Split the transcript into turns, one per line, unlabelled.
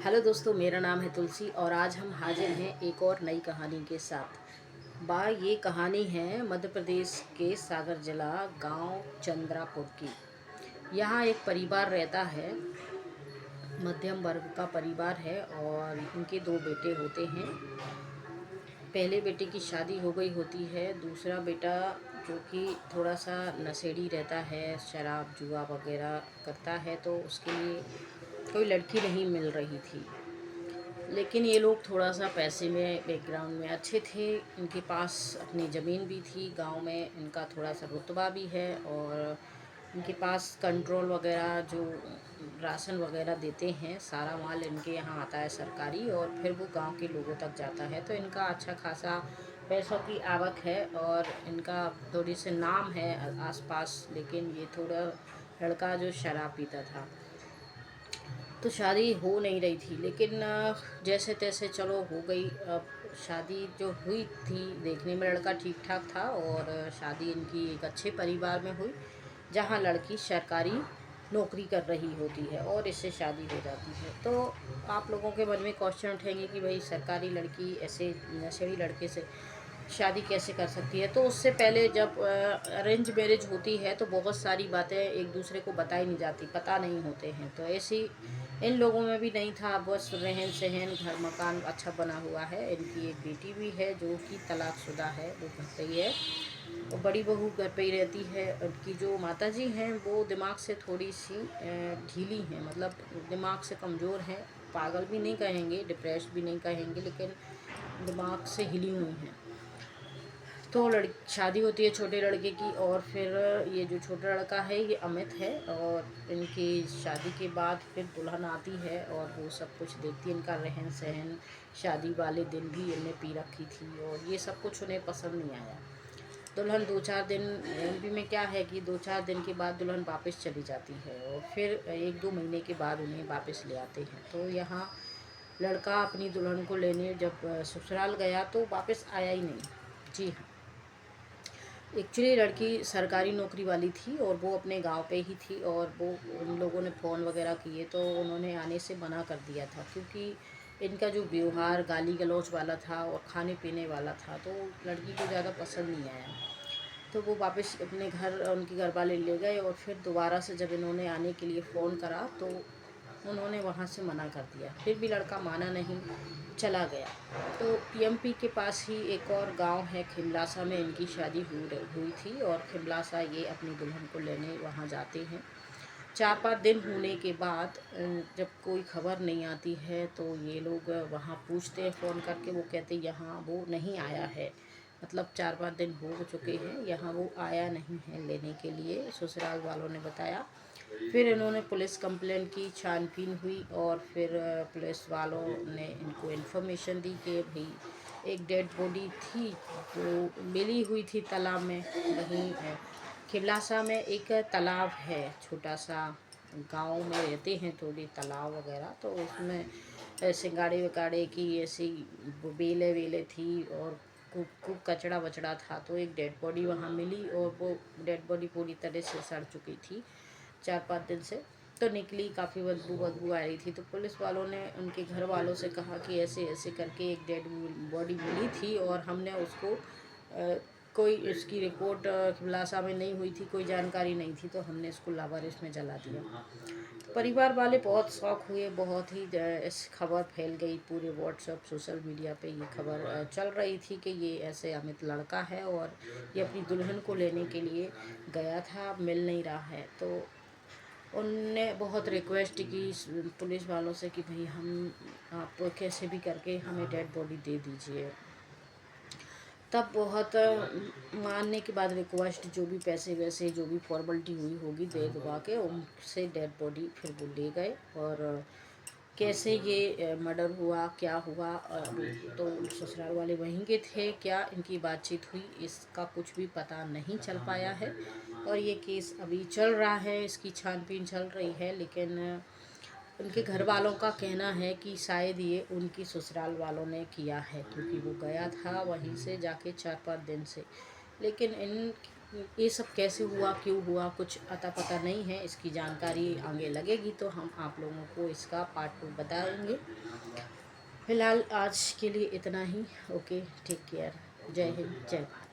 Hello दोस्तों, मेरा नाम है तुलसी और आज हम हाजिर हैं एक और नई कहानी के साथ। ये कहानी है मध्य प्रदेश के सागर जिला गांव चंद्रापुर की। यहाँ एक परिवार रहता है, मध्यम वर्ग का परिवार है और इनके दो बेटे होते हैं। पहले बेटे की शादी हो गई होती है, दूसरा बेटा जो कि थोड़ा सा नशेड़ी रहता है, शराब जुआ वगैरह करता है, तो उसके लिए कोई लड़की नहीं मिल रही थी। लेकिन ये लोग थोड़ा सा पैसे में बैकग्राउंड में अच्छे थे, इनके पास अपनी ज़मीन भी थी, गांव में इनका थोड़ा सा रुतबा भी है और इनके पास कंट्रोल वगैरह जो राशन वगैरह देते हैं, सारा माल इनके यहाँ आता है सरकारी और फिर वो गांव के लोगों तक जाता है। तो इनका अच्छा खासा पैसों की आवक है और इनका थोड़ी से नाम है आसपास। लेकिन ये थोड़ा लड़का जो शराब पीता था, तो शादी हो नहीं रही थी। लेकिन जैसे तैसे चलो हो गई। अब शादी जो हुई थी, देखने में लड़का ठीक ठाक था और शादी इनकी एक अच्छे परिवार में हुई, जहाँ लड़की सरकारी नौकरी कर रही होती है और इससे शादी हो जाती है। तो आप लोगों के मन में क्वेश्चन उठेंगे कि भाई सरकारी लड़की ऐसे नशेड़ी लड़के से शादी कैसे कर सकती है। तो उससे पहले जब अरेंज मैरिज होती है तो बहुत सारी बातें एक दूसरे को बताई नहीं जाती, पता नहीं होते हैं। तो ऐसी इन लोगों में भी नहीं था, बस रहन सहन घर मकान अच्छा बना हुआ है। इनकी एक बेटी भी है जो कि तलाकशुदा है, वो घर पे ही है और बड़ी बहू घर पे ही रहती है। उनकी जो माताजी हैं वो दिमाग से थोड़ी सी ढीली हैं, मतलब दिमाग से कमज़ोर हैं। पागल भी नहीं कहेंगे, डिप्रेस्ड भी नहीं कहेंगे, लेकिन दिमाग से हिली हुई हैं। तो शादी होती है छोटे लड़के की और फिर ये जो छोटा लड़का है ये अमित है और इनकी शादी के बाद फिर दुल्हन आती है और वो सब कुछ देखती है, इनका रहन सहन। शादी वाले दिन भी इनने पी रखी थी और ये सब कुछ उन्हें पसंद नहीं आया। दुल्हन 2-4 दिन, एमपी में क्या है कि 2-4 दिन के बाद दुल्हन वापस चली जाती है और फिर 1-2 महीने के बाद उन्हें वापस ले आते हैं। तो यहाँ लड़का अपनी दुल्हन को लेने जब ससुराल गया तो वापस आया ही नहीं। जी हाँ, एक्चुअली लड़की सरकारी नौकरी वाली थी और वो अपने गांव पे ही थी और वो उन लोगों ने फ़ोन वगैरह किए तो उन्होंने आने से मना कर दिया था, क्योंकि इनका जो व्यवहार गाली गलौज वाला था और खाने पीने वाला था, तो लड़की को ज़्यादा पसंद नहीं आया। तो वो वापस अपने घर उनके घर वाले ले गए और फिर दोबारा से जब इन्होंने आने के लिए फ़ोन करा तो उन्होंने वहाँ से मना कर दिया। फिर भी लड़का माना नहीं, चला गया। तो एमपी के पास ही एक और गांव है, खिमलासा में इनकी शादी हुई थी और खिमलासा ये अपनी दुल्हन को लेने वहाँ जाते हैं। 4-5 दिन होने के बाद जब कोई खबर नहीं आती है तो ये लोग वहाँ पूछते हैं फ़ोन करके, वो कहते यहाँ वो नहीं आया है। मतलब 4-5 दिन हो चुके हैं, यहाँ वो आया नहीं है लेने के लिए, ससुराल वालों ने बताया। फिर इन्होंने पुलिस कंप्लेंट की, छानबीन हुई और फिर पुलिस वालों ने इनको इन्फॉर्मेशन दी कि भाई एक डेड बॉडी थी जो मिली हुई थी तालाब में। वहीं खिलासा में एक तालाब है, छोटा सा, गांव में रहते हैं थोड़ी तालाब वगैरह, तो उसमें सिंगाड़े विगाड़े की ऐसी बेले वेले थी और खूब खूब कचड़ा वचड़ा था। तो एक डेड बॉडी वहाँ मिली और वो डेड बॉडी पूरी तरह से सड़ चुकी थी 4-5 दिन से। तो निकली, काफ़ी बदबू बदबू आ रही थी। तो पुलिस वालों ने उनके घर वालों से कहा कि ऐसे ऐसे करके एक डेड बॉडी मिली थी और हमने उसको कोई इसकी रिपोर्ट खुलासा में नहीं हुई थी, कोई जानकारी नहीं थी, तो हमने इसको लावारिस में जला दिया। परिवार वाले बहुत शौक हुए, बहुत ही इस खबर फैल गई पूरे व्हाट्सएप सोशल मीडिया पे। ये खबर चल रही थी कि ये ऐसे अमित लड़का है और ये अपनी दुल्हन को लेने के लिए गया था, मिल नहीं रहा है। तो उनने बहुत रिक्वेस्ट की पुलिस वालों से कि भाई हम, आप कैसे भी करके हमें डेड बॉडी दे दीजिए। तब बहुत मानने के बाद रिक्वेस्ट, जो भी पैसे वैसे जो भी फॉर्मेलिटी हुई होगी दे दबा के उनसे डेड बॉडी फिर वो ले गए। और कैसे ये मर्डर हुआ, क्या हुआ, तो ससुराल वाले वहीं के थे, क्या इनकी बातचीत हुई, इसका कुछ भी पता नहीं चल पाया है। और ये केस अभी चल रहा है, इसकी छानबीन चल रही है। लेकिन उनके घर वालों का कहना है कि शायद ये उनकी ससुराल वालों ने किया है, क्योंकि वो गया था वहीं से जाके 4-5 दिन से। लेकिन इन ये सब कैसे हुआ, क्यों हुआ, कुछ अता पता नहीं है। इसकी जानकारी आगे लगेगी तो हम आप लोगों को इसका पार्ट 2 बताएंगे। फ़िलहाल आज के लिए इतना ही। Okay, take care. जय हिंद, जय भारत।